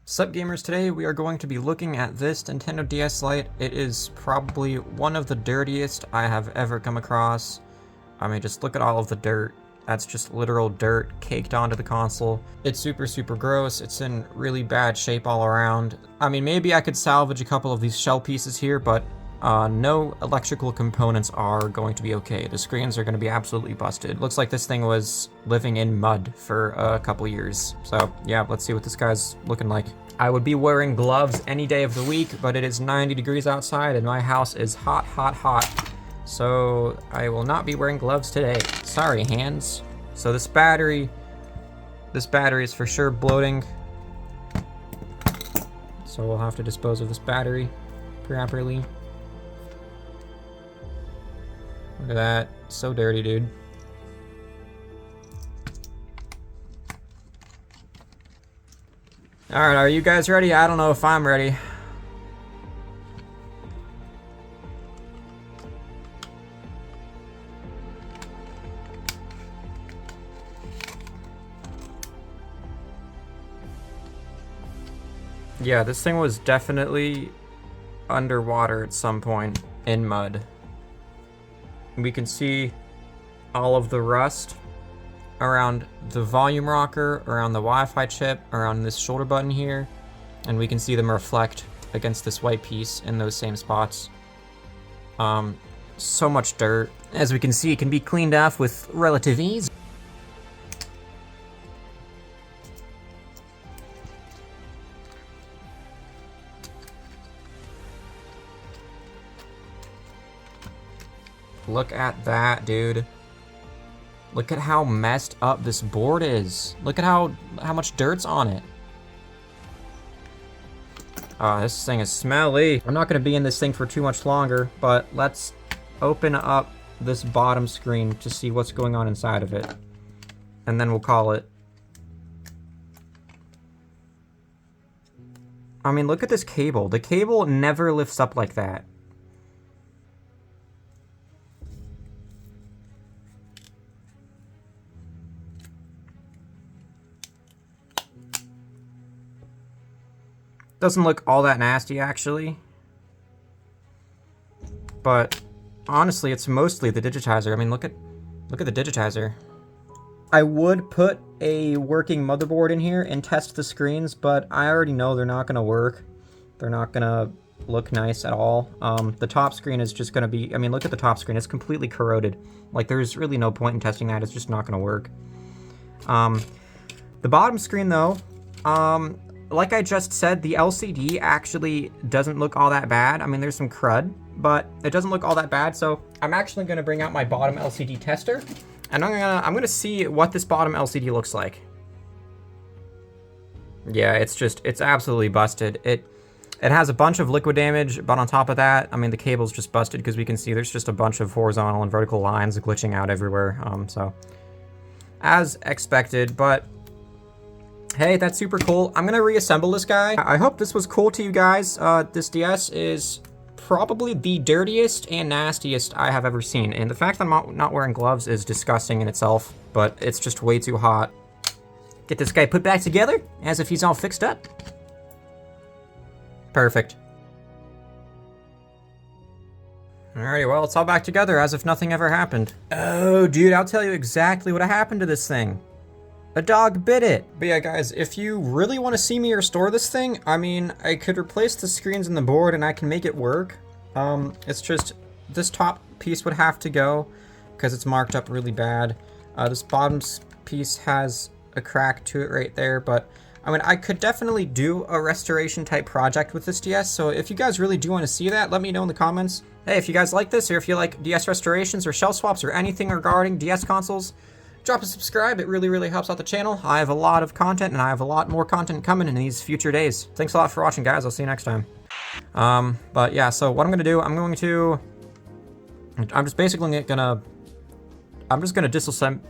Sup gamers, today we are going to be looking at this Nintendo DS Lite. It is probably one of the dirtiest I have ever come across. I mean, just look at all of the dirt. That's just literal dirt caked onto the console. It's super gross. It's in really bad shape all around. I mean, maybe I could salvage a couple of these shell pieces here, but no electrical components are going to be okay. The screens are going to be absolutely busted. Looks like this thing was living in mud for a couple years. So yeah, let's see what this guy's looking like. I would be wearing gloves any day of the week, but it is 90 degrees outside and my house is hot. So I will not be wearing gloves today. Sorry, hands. So this battery is for sure bloating. So we'll have to dispose of this battery properly. Look at that, so dirty, dude. All right, are you guys ready? I don't know if I'm ready. Yeah, this thing was definitely underwater at some point in mud. We can see all of the rust around the volume rocker, around the Wi-Fi chip, around this shoulder button here, and we can see them reflect against this white piece in those same spots. So much dirt. As we can see, it can be cleaned off with relative ease. Look at that, dude. Look at how messed up this board is. Look at how much dirt's on it. This thing is smelly. I'm not gonna be in this thing for too much longer, but let's open up this bottom screen to see what's going on inside of it. And then we'll call it. I mean, look at this cable. The cable never lifts up like that. Doesn't look all that nasty, actually. But honestly, it's mostly the digitizer. I mean, look at the digitizer. I would put a working motherboard in here and test the screens, but I already know they're not gonna work. They're not gonna look nice at all. The top screen is just gonna be, I mean, look at the top screen. It's completely corroded. Like, there's really no point in testing that. It's just not gonna work. The bottom screen, though, like I just said, the LCD actually doesn't look all that bad. I mean, there's some crud, but it doesn't look all that bad. So I'm actually going to bring out my bottom LCD tester, and I'm gonna see what this bottom LCD looks like. Yeah, it's absolutely busted. It has a bunch of liquid damage, but on top of that, I mean, the cable's just busted because we can see there's just a bunch of horizontal and vertical lines glitching out everywhere. So as expected, but hey, that's super cool. I'm gonna reassemble this guy. I hope this was cool to you guys. This DS is probably the dirtiest and nastiest I have ever seen. And the fact that I'm not wearing gloves is disgusting in itself, but it's just way too hot. Get this guy put back together as if he's all fixed up. Perfect. Alrighty, well, it's all back together as if nothing ever happened. Oh, dude, I'll tell you exactly what happened to this thing. A dog bit it. But yeah, guys, if you really want to see me restore this thing, I mean, I could replace the screens and the board and I can make it work. It's just, this top piece would have to go because it's marked up really bad. This bottom piece has a crack to it right there, but I mean, I could definitely do a restoration type project with this DS, so if you guys really do want to see that, let me know in the comments. Hey, if you guys like this, or if you like DS restorations or shell swaps or anything regarding DS consoles, drop a subscribe. It really helps out the channel. I have a lot of content, and I have a lot more content coming in these future days. Thanks a lot for watching, guys. I'll see you next time. But yeah, so what I'm gonna do, I'm just gonna disassemble.